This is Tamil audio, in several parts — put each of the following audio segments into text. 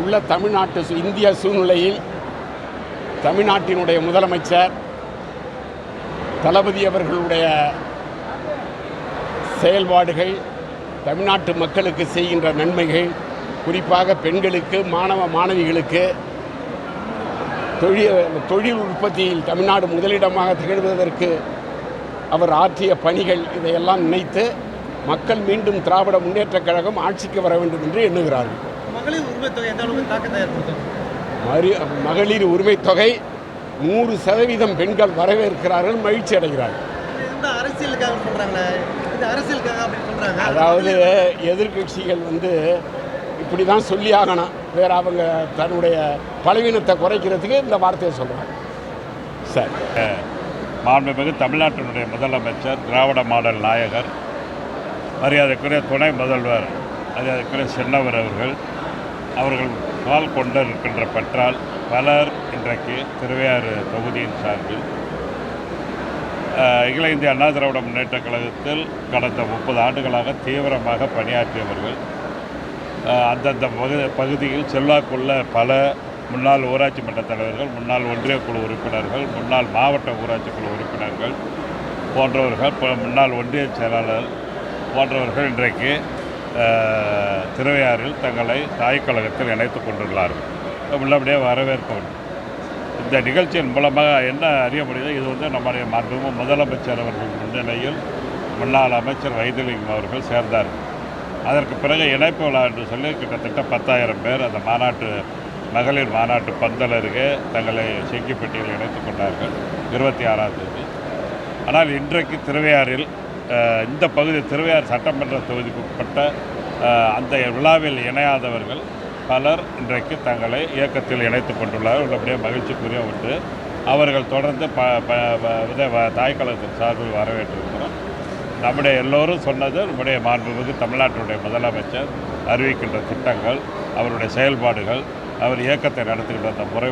உள்ள இந்திய சூழ்நிலையில் தமிழ்நாட்டினுடைய முதலமைச்சர் தளபதி அவர்களுடைய செயல்பாடுகள், தமிழ்நாட்டு மக்களுக்கு செய்கின்ற நன்மைகள், குறிப்பாக பெண்களுக்கு, மாணவிகளுக்கு தொழில் உற்பத்தியில் தமிழ்நாடு முதலிடமாக திகழ்வதற்கு அவர் ஆற்றிய பணிகள், இதையெல்லாம் நினைத்து மக்கள் மீண்டும் திராவிட முன்னேற்றக் கழகம் ஆட்சிக்கு வர வேண்டும் என்று எண்ணுகிறார்கள். மகளிர் உரிமை தொகை 100% பெண்கள் வரவேற்கிறார்கள், மகிழ்ச்சி அடைகிறார்கள். அதாவது எதிர்கட்சிகள் இப்படி தான் சொல்லி ஆகணும், வேறு அவங்க தன்னுடைய பலவீனத்தை குறைக்கிறதுக்கு இந்த வார்த்தையை சொல்கிறாங்க. சார், மாண்புமிகு தமிழ்நாட்டினுடைய முதலமைச்சர், திராவிட மாடல் நாயகர், மரியாதைக்குரிய துணை முதல்வர் மரியாதைக்குரிய சின்னவர் அவர்கள் பால் கொண்டிருக்கின்ற பற்றால் பலர் இன்றைக்கு திருவையாறு தொகுதியின் சார்பில் அகில இந்திய அண்ணா திராவிட முன்னேற்றக் கழகத்தில் கடந்த 30 ஆண்டுகளாக தீவிரமாக பணியாற்றியவர்கள், அந்தந்த பகுதியில் செல்வாக்குள்ள பல முன்னாள் ஊராட்சி மன்ற தலைவர்கள், முன்னாள் ஒன்றிய குழு உறுப்பினர்கள், முன்னாள் மாவட்ட ஊராட்சி குழு உறுப்பினர்கள் போன்றவர்கள், முன்னாள் ஒன்றிய செயலாளர் போன்றவர்கள் இன்றைக்கு திருவையாறில் தங்களை தாய் கழகத்தில் இணைத்துக் கொண்டுள்ளார்கள். உள்ளபடியே வரவேற்க வேண்டும். இந்த நிகழ்ச்சியின் மூலமாக என்ன அறிய முடியுது, இது நம்முடைய மாண்புமிகு முதலமைச்சர் அவர்கள் முன்னிலையில் முன்னாள் அமைச்சர் வைத்திலிங்கம் அவர்கள் சேர்ந்தார்கள். அதற்கு பிறகு இணைப்பு விழா என்று சொல்லி கிட்டத்தட்ட 10,000 பேர் அந்த மகளிர் மாநாட்டு பந்தல் அருகே தங்களை செங்கிப்பட்டியில் இணைத்துக் கொண்டார்கள் 26ஆம் தேதி. ஆனால் இன்றைக்கு திருவையாறில் இந்த பகுதி திருவையாறு சட்டமன்ற தொகுதிக்கு உட்பட்ட அந்த விழாவில் இணையாதவர்கள் பலர் இன்றைக்கு தங்களை இயக்கத்தில் இணைத்துக் கொண்டுள்ளார்கள். உள்ளபடியே மகிழ்ச்சிக்குரிய ஒன்று. அவர்கள் தொடர்ந்து தாய் கழகத்தின் சார்பில் வரவேற்றிருக்கிறோம். நம்முடைய எல்லோரும் சொன்னது, நம்முடைய மாண்புமிகு தமிழ்நாட்டினுடைய முதலமைச்சர் அறிவிக்கின்ற திட்டங்கள், அவருடைய செயல்பாடுகள், அவர் இயக்கத்தை நடத்துகின்ற அந்த முறை,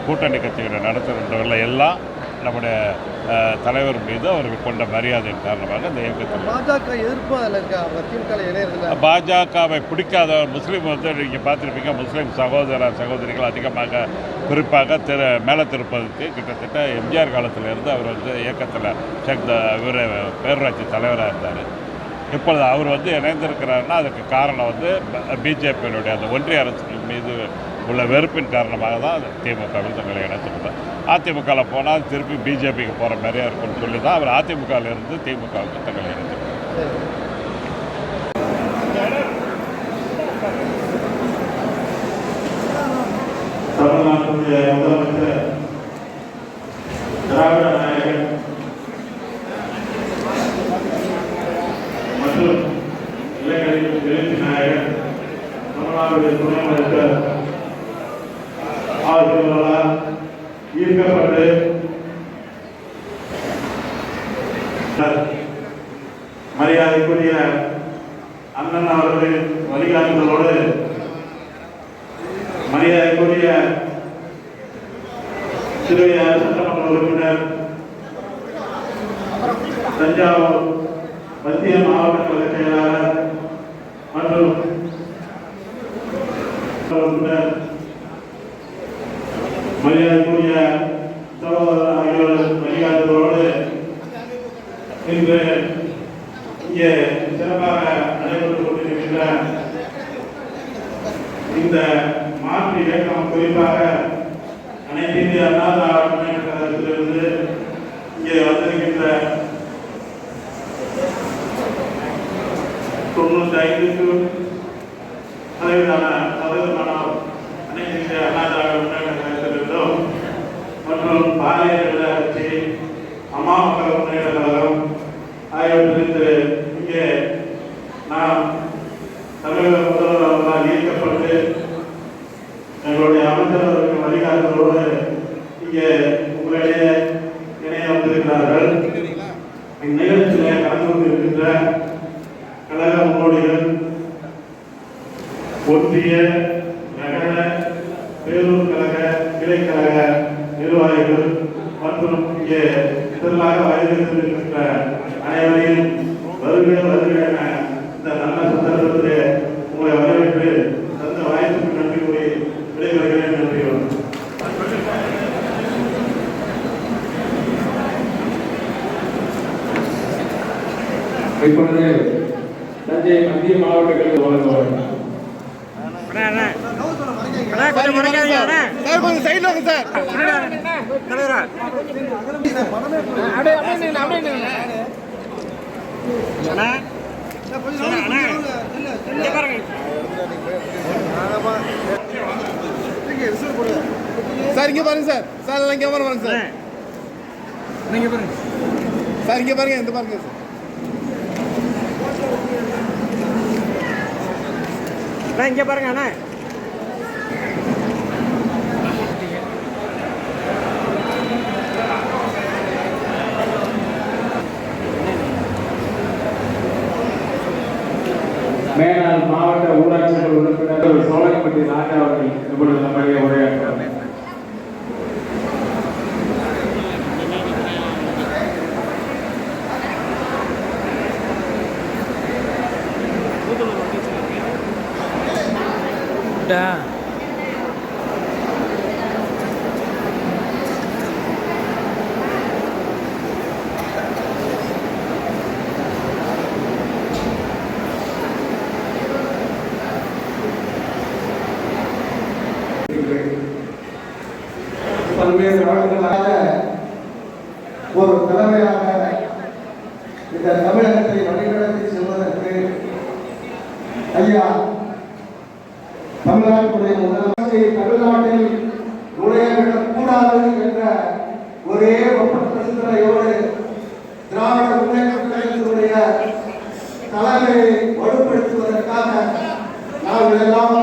கூட்டணி கட்சிகளை நடத்துகின்றவர்கள் எல்லாம் நம்முடைய தலைவர் மீது அவர்கள் கொண்ட மரியாதையின் காரணமாக இந்த இயக்கத்தில் பாஜகவை பிடிக்காதவர் முஸ்லீம் நீங்கள் பார்த்துருப்பீங்க. முஸ்லீம் சகோதரிகள் அதிகமாக, குறிப்பாக மேல திருப்பதிக்கு கிட்டத்தட்ட எம்ஜிஆர் காலத்திலிருந்து அவர் இயக்கத்தில் இவர் பேரூராட்சி தலைவராக இருந்தார். இப்பொழுது அவர் இணைந்திருக்கிறாருன்னா அதுக்கு காரணம் பிஜேபியினுடைய அந்த ஒன்றிய அரசு மீது உள்ள வெறுப்பின் காரணமாக தான் திமுகவில் தங்களை இணைத்துக்கிட்டார். அதிமுகவில் போனால் திருப்பி பிஜேபிக்கு போகிற மாதிரியா இருக்கும்னு சொல்லி தான் அவர் அதிமுகவில் இருந்து திமுகவுக்கு தங்களை இணைத்துக்கிட்டார். தமிழ்நாட்டுடைய முதலமைச்சர் திராவிட நாயகன் மற்றும் இளைஞரின் எழுச்சி நாயகன் தமிழ்நாடுடைய துணை முதலமைச்சர் ஆகியோரால் ஈர்க்கப்பட்டு மரியாதைக்குரிய அண்ணன் அவர்களின் வழிகாட்டுதலோடு மரியாதைக்குரிய திருவையாறு சட்டமன்ற உறுப்பினர், தஞ்சாவூர் மத்திய மாவட்ட கழக செயலாளர் மற்றும் உறுப்பினர், மரியாதைக்குரிய சகோதரர் ஆகியோர் வழிகாட்டுதலோடு இன்று இங்கே சிறப்பாக நடைபெற்றுக் கொண்டிருக்கின்ற இந்த மாற்று இயக்கம், குறிப்பாக அனைத்து இந்திய அண்ணா திராவிட முன்னேற்றக் கழகத்திலிருந்து இங்கே வந்திருக்கின்ற 95% அனைத்து இந்திய அண்ணா திராவிட முன்னேற்றக் கழகத்திலிருந்தும் மற்றும் பாரதிய ஜனதா கட்சி, அம்மா மக்கள் முன்னேற்ற கழகம் ஆகியவற்றிலிருந்து இங்கே நாம் தமிழக முதல்வர்களால் ஈர்க்கப்பட்டு எங்களுடைய அமைச்சர் அவர்கள் வழிகாட்டுதலோடு இங்கே உங்களிடையே இணைய வந்திருக்கிறார்கள். இந்நிகழ்ச்சியிலே கலந்து கொண்டிருக்கின்ற கழக முன்னோடிகள், ஒன்றிய, நகர, பேரூர் கழக, கிளைக்கழக நிர்வாகிகள் மற்றும் இங்கே திரளாக வயதிருக்கின்ற அனைவரையும் வருகிற இந்த நல்ல சந்தர்ப்பத்திலே உங்களை வரவேற்று தந்த வாய்ப்புக்கு நன்றி இப்பொழுது தஞ்சை மத்திய மாவட்டங்களில் வழங்குவார்கள். சார் இங்க பாருங்க சார். சார் எல்லாம் இங்க பாருங்க சார். நீங்க பாருங்க சார். இங்க பாருங்க. இந்த பாருங்க சார். இங்க பாருங்க அண்ணா. மேலாள் மாவட்ட ஊராட்சி மன்ற உறுப்பினர் சோழகப்பட்டி ராஜா அவர்கள் இப்பொழுது நம்முடைய உரையாற்றுவார். பல்வேறு ஆண்டுகளாக ஒரு தலைமையாக இந்த தமிழகத்தை வழிநடத்தி செல்வதற்கு ஐயா தமிழ்நாட்டுடைய முதலமைச்சர் தமிழ்நாட்டில் நுழையவிடக்கூடாது என்ற ஒரே ஒப்பற்ற சிந்தனையோடு திராவிட முன்னேற்ற கழகத்தினுடைய தலைமையை வலுப்படுத்துவதற்காக நாங்கள் எல்லாம்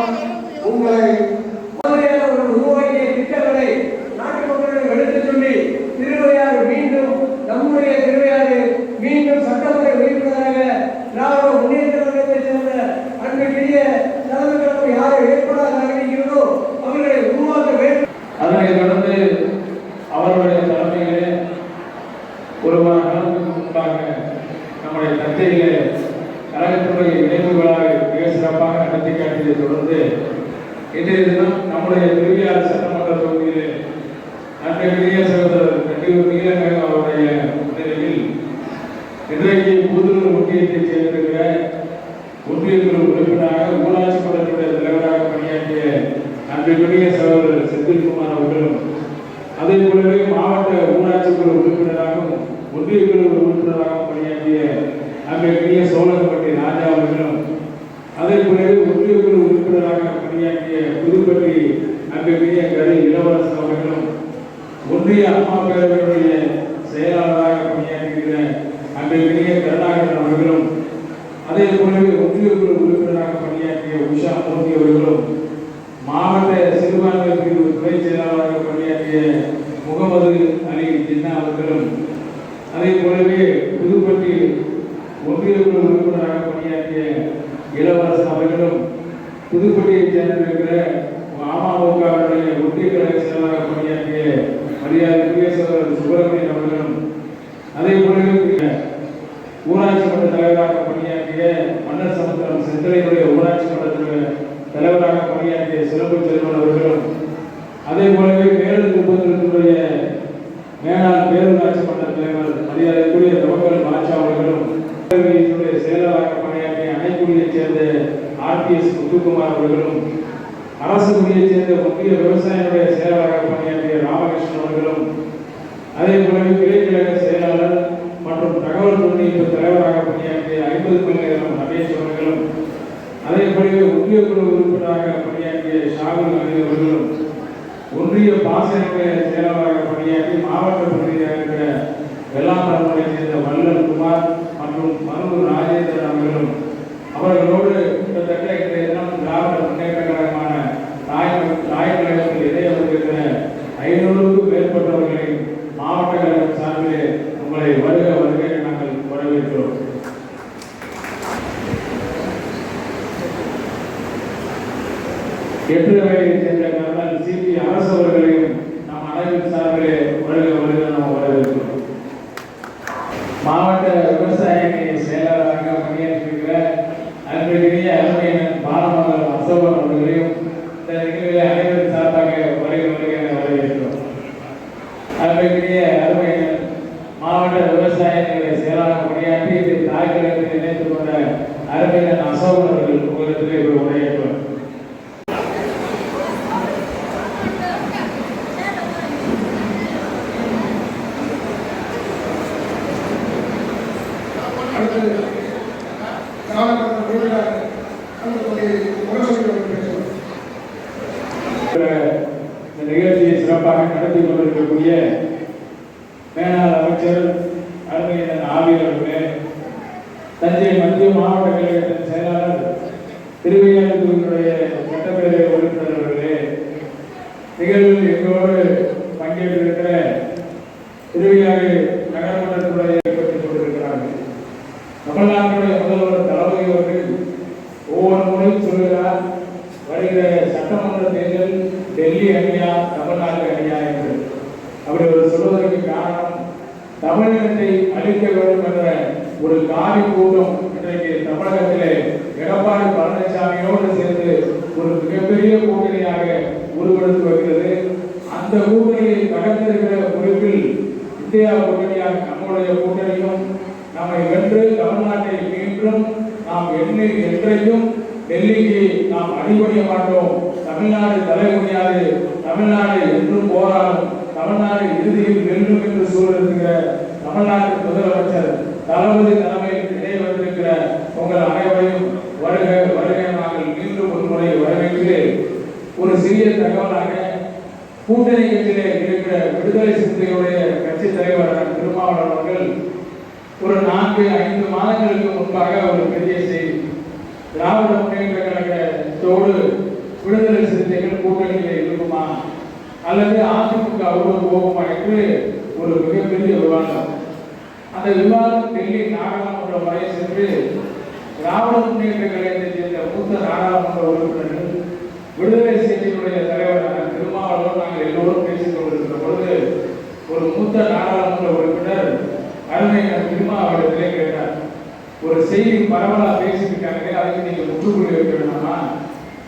உங்களை உருவாக்கிய திட்டங்களை நாட்டு மக்களிடம் எடுத்துச் சொல்லி திருவையாறு மீண்டும் நம்முடைய திருவையாறு மீண்டும் சட்டமன்ற உறுப்பினராக திராவிட முன்னேற்ற கழகத்தை சேர்ந்த அன்றைய தலைமைகளும் யாரை ஏற்படாத அறிவிக்கிறதோ அவர்களை உருவாக்க வேண்டும். அதனைத் தொடர்ந்து அவருடைய தலைமையிலே ஒரு வார காலத்துக்கு முன்பாக நம்முடைய தஞ்சையிலே கழகத்தினுடைய இணைப்பு விழாவை மிக சிறப்பாக நடத்தி காட்டியதை தொடர்ந்து இன்றைய தினம் நம்முடைய திருவையாறு சட்டமன்ற தொகுதியிலே அன்றைய சகோதரர் கண்டியூர் நீலமேகம் அவருடைய முன்னிலையில் இன்றைக்கு புதுலூர் ஒன்றியத்தைச் சேர்ந்திருக்கிற ஒன்றிய குழு உறுப்பினராக ஊராட்சி மன்றத்துடைய தலைவராக பணியாற்றிய அன்றைய சகோதரர் செந்தில்குமார் அவர்களும் அதே போலவே மாவட்ட ஊராட்சி குழு உறுப்பினராகவும் ஒன்றிய குழு உறுப்பினராகவும் பணியாற்றிய அன்றைய சோழகப்பட்டி ராஜா அவர்களும் அதே போலவே ஒன்றிய குழு உறுப்பினராக பணியாற்றிய புதுப்பட்டி அன்றைய கதை இளவரசன் அவர்களும் ஒன்றிய அம்மா பேரவையுடைய செயலாளராக பணியாற்றுகிற அன்றைய கருணாகரன் அவர்களும் அதே போலவே ஒன்றிய குழு உறுப்பினராக பணியாற்றிய உஷா மூர்த்தி அவர்களும் மாவட்ட சிறுபான்மை பிரிவு துறை செயலாளராக பணியாற்றிய முகமது அலி ஜின்னா அவர்களும் அதே போலவே புதுப்பட்டி ஒன்றிய குழு உறுப்பினராக பணியாற்றிய இளவரசன் அவர்களும் புதுப்பட்டியைச் சேர்ந்திருக்கிற அமமுகவுடைய ஒன்றிய கழக செயலாளராக பணியாற்றிய மரியாதைக்குரிய சகோதரர் சுப்பிரமணியன் அவர்களும் அதே போலவே ஊராட்சி மன்ற தலைவராக பணியாற்றிய மன்னர் சமுத்திரம் செந்தலையுடைய ஊராட்சி மன்ற தலைவராக பணியாற்றிய சிறப்பு செல்வன் அவர்களும் அதே போலவே மேலும் திருப்பத்தினுடைய மேலாண் பேரூராட்சி மன்ற தலைவர் மரியாதைக்குரிய தவக்கல் பாட்சா அவர்களும் செயலராக பணியாற்றிய அணைக்குடியைச் சேர்ந்த ஆர்டிஎஸ் முத்துக்குமார் அவர்களும் அரசு குடியைச் சேர்ந்த ஒன்றிய விவசாயிகளுடைய செயலராக பணியாற்றிய ராமகிருஷ்ணன் அவர்களும் அதே போலவே கிளைக்கழக செயலாளர் மற்றும் தகவல் தொழில்நுட்ப தலைவராக பணியாற்றிய 50 மணி நேரம் ரமேஷ் அவர்களும் அதே போலவே ஒன்றிய குழு உறுப்பினராக பணியாற்றிய ஷாகுல் அலி அவர்களும் ஒன்றிய பாசனுடைய செயலாளராக பணியாற்றி மாவட்ட பிரதிநிதியாக இருக்கிற வெள்ளாம்பரம்பையைச் சேர்ந்த வல்லல் குமார் மற்றும் மருதூர் ராஜேந்திரன் அவர்களும் அவர்களோடு கிட்டத்தட்ட இன்றைய தினம் திராவிட முன்னேற்ற கழகமான தாய் கழகத்தில் இணையப்பட்டிருக்கிற 500க்கும் மேற்பட்டவர்களை மாவட்ட கழகம் சார்பிலே உங்களை வருக வருகை நாங்கள் வரவேற்கிறோம். எட்டுவரையைச் சேர்ந்த கர்னல் சிபி அரசு அவர்களையும் நம் அனைவரின் சார்பிலே வருக வருக நாம் வரவேற்கிறோம். மாவட்ட விவசாய செயலாளராக பணியாற்றிருக்கிற அன்றைய அருமையன் பாலமங்கலம் அசோகன் அவர்களையும் இந்த நிகழ்வில் அனைவரின் சார்பாக வருக வருக வரவேற்கிறோம். அன்றைய அருமையன் மாவட்ட விவசாய நிலைய செயலாளர் பணியாற்றி இதை தாய்க்கழகத்தில் இணைத்துக் கொண்ட அறிஞர் அசோகன் அவர்கள் உங்களிடத்திலே ஒரு உரையாற்றுவார். இந்த நிகழ்ச்சியை சிறப்பாக நடத்தி கொண்டிருக்கக்கூடிய மேலாள் அமைச்சர் அறிஞர் ஆவியர் அவர்களே, தஞ்சை மத்திய மாவட்ட கழகத்தின் செயலாளர் திருவையாறுடைய சட்டப்பேரவை உறுப்பினர் அவர்களே, நிகழ்வில் எங்களோடு பங்கேற்றிருக்கிற திருவையாறு நகரமன்றத்துடைய ஏற்படுத்திக் கொண்டிருக்கிறார்கள். தமிழ்நாட்டுடைய முதல்வர் தளபதி அவர்கள் ஒவ்வொரு முறையும் சொல்கிறார், வருகிற சட்டமன்ற தேர்தல் டெல்லி அணியா தமிழ்நாடு அணியா என்று. அப்படி ஒரு சொல்வதற்கு காரணம், தமிழகத்தை அழிக்க வேண்டும் என்ற ஒரு காவி கூட்டம் இன்றைக்கு தமிழகத்திலே எடப்பாடி பழனிசாமியோடு சேர்ந்து ஒரு மிகப்பெரிய கூட்டணியாக உருவெடுத்து வருகிறது. அந்த கூட்டணியை கடந்திருக்கிற குறிப்பில் இந்தியா கூட்டணியாக நம்முடைய கூட்டணியும் நம்மை வென்று தமிழ்நாட்டை மீண்டும் நாம் என்றைக்கும் டெல்லிக்கு நாம் அடிபணிய மாட்டோம். தமிழ்நாடு தலைமுடியாது, தமிழ்நாடு என்றும் போராடும், தமிழ்நாடு இறுதியில் வெல்லும் என்று சூழ்நிற்கிற தமிழ்நாட்டு முதலமைச்சர் தளபதி தலைமையில் இணைவந்திருக்கிற உங்கள் அனைவரையும் வருக வருக நாங்கள் மீண்டும் ஒரு முறை வரவேற்று ஒரு சிறிய தகவலாக கூட்டணி கட்சியிலே இருக்கிற விடுதலை சிறுத்தைகளுடைய கட்சி தலைவர் திருமாவளவன் அவர்கள் ஒரு 4-5 மாதங்களுக்கு முன்பாக ஒரு பெரிய செய்தி, திராவிட முன்னேற்ற கழகத்தோடு விடுதலை சிறுத்தைகள் கூட்டணியில் இருக்குமா அல்லது அதிமுகவோடு போகுமா என்று ஒரு மிகப்பெரிய விவாதம். அந்த விவாதம் டெல்லி நாடாளுமன்றம் வரை சென்று திராவிட முன்னேற்ற கழகத்தை சேர்ந்த மூத்த நாடாளுமன்ற உறுப்பினர்கள் விடுதலை சிறுத்தைகளுடைய தலைவரான திருமாவளவன் நாங்கள் எல்லோரும் பேசிக் கொண்டிருக்கிற பொழுது ஒரு மூத்த நாடாளுமன்ற உறுப்பினர் அறிஞர் திருமாவளவனிடத்திலே கேட்டார், ஒரு செய்தி பரவலாக பேசியிருக்காங்க, அதுக்கு நீங்க முற்றுப்புள்ளி வைக்க வேண்டாமா?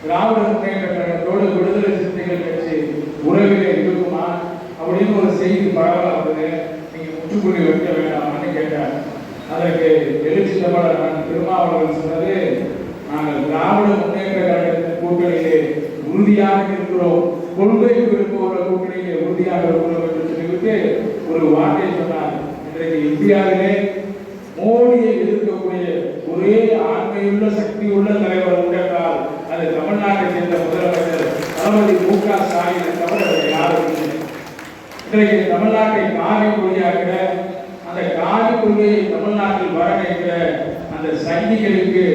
திராவிட முன்னேற்ற கழகத்தோடு விடுதலை சிறுத்தைகள் கட்சி உறவிலே இருக்குமா அப்படின்னு ஒரு செய்தி பரவலாக வருது, நீங்க முற்றுப்புள்ளி வைக்க வேண்டாமான்னு கேட்டார். அதற்கு எழுச்சி தமிழர் திருமாவளவன் சொன்னது, நாங்கள் திராவிட முன்னேற்ற கழகத்தின் கூட்டணியிலே உறுதியாக இருக்கிறோம், கொள்கைக்கு இருப்பவர கூட்டணியிலே உறுதியாக இருக்கிறோம் என்று சொல்லிவிட்டு ஒரு வார்த்தை சொன்னார். இன்றைக்கு இந்தியாவிலே மோடியை எதிர்க்கக்கூடிய ஒரே ஆண்மையுள்ள சக்தியுள்ள தலைவர் உண்டால் அது தமிழ்நாட்டை சேர்ந்த முதலமைச்சர் தளபதி மு.க. ஸ்டாலினை தவிர யாரும் இல்லை. இன்றைக்கு தமிழ்நாட்டை காவி கொள்கையாகிற அந்த காவி கொள்கையை தமிழ்நாட்டில் வர வைக்கிற அந்த சங்கிகளுக்கு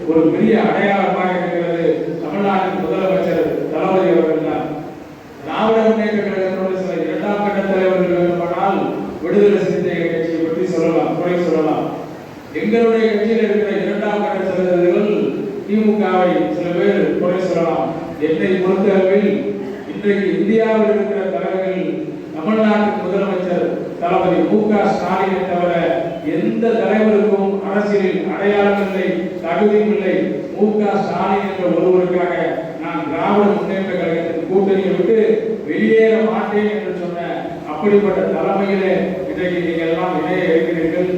ஒரு பெரிய அடையாளமாக இருக்கிறது தமிழ்நாட்டின் முதலமைச்சர் தளபதி அவர்கள் தான். திராவிட முன்னேற்ற கழகத்தோடு சில 2ஆம் கட்ட தலைவர்கள் வேண்டுமானால் விடுதலை சிறுத்தைகள் கட்சியை பற்றி சொல்லலாம், குறை சொல்லலாம். எங்களுடைய கட்சியில் இருக்கிற 2ஆம் கட்ட தலைவர்கள் திமுகவை சில பேர் குறை சொல்லலாம். என்னை பொறுத்தளவில் இன்றைக்கு இந்தியாவில் இருக்கிற தலைவர்கள் தமிழ்நாட்டின் முதலமைச்சர் தளபதி மு.க. ஸ்டாலினை தவிர எந்த தலைவருக்கும் அரசியலில் அடையாளம் இல்லை, தகுதியும் இல்லை. மு.க. ஸ்டாலின் என்ற ஒருவருக்காக நான் திராவிட முன்னேற்ற கழகத்தின் கூட்டணியை விட்டு வெளியேற மாட்டேன் என்று சொன்ன அப்படிப்பட்ட தலைமையிலே இன்றைக்கு நீங்கள் எல்லாம் இணைய இருக்கிறீர்கள்.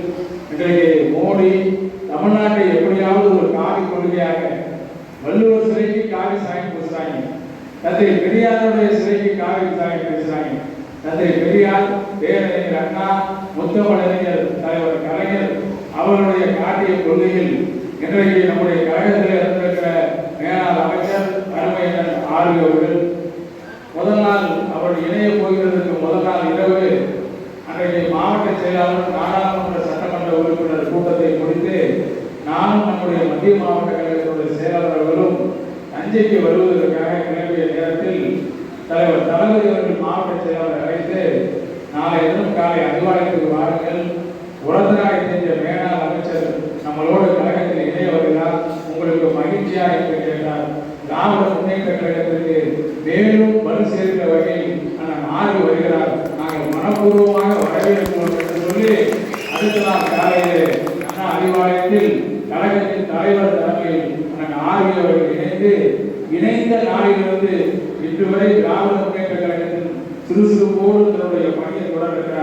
இன்றைக்கு மோடி தமிழ்நாட்டை எப்படியாவது ஒரு காவி கொள்கையாக, வள்ளுவர் சிலைக்கு காவி சாயம் பூசுறாங்க, தந்தை பெரியாருடைய சிலைக்கு காவி சாயம் பேசுறாங்க. தந்தை பெரியார், பேரறிஞர் அண்ணா, முத்தமிழறிஞர் தலைவர் கலைஞர் அவர்களுடைய காட்டிய கொள்கையில் இன்றைக்கு நம்முடைய கழகத்தில் இருந்திருக்கிற மேலாள் அமைச்சர் அருமையர் ஆர்வி அவர்கள் முதல் நாள் அவர் இணைய போகிறதுக்கு முதல் நாள் இரவு அன்றைக்கு மாவட்ட செயலாளர் நாடாளுமன்ற சட்டமன்ற உறுப்பினர் கூட்டத்தை முடித்து நானும் நம்முடைய மத்திய மாவட்ட கழகத்துடைய செயலாளர்களும் தஞ்சைக்கு வருவதற்காக கிளம்பிய நேரத்தில் தலைவர் தளபதி அவர்கள் மாவட்ட செயலாளர் அழைத்து, நாளை தினம் காலை அதிகாரத்துக்கு வாருங்கள், உரத்தநாடு செஞ்ச மேலாள் அமைச்சர் நம்மளோடு கழகத்தில் இணைய வருகிறார், உங்களுக்கு மகிழ்ச்சியா என்று கேட்டார். திராவிட முன்னேற்ற கழகத்திற்கு மேலும் வலு சேர்க்கிற வகையில் அண்ணன் ஆர்வி வருகிறார், நாங்கள் மனப்பூர்வமாக வரவேற்கிறோம் என்று சொல்லி அடுத்த நாள் காலையிலே அண்ணா அறிவாலயத்தில் கழகத்தின் தலைவர் தலைமையில் அண்ணன் ஆர்வி அவர்கள் இணைந்த நாளிலிருந்து இன்று வரை திராவிட முன்னேற்ற கழகத்தின் சுறுசுறுப்போடு தன்னுடைய பணியை தொடர்கிறார்.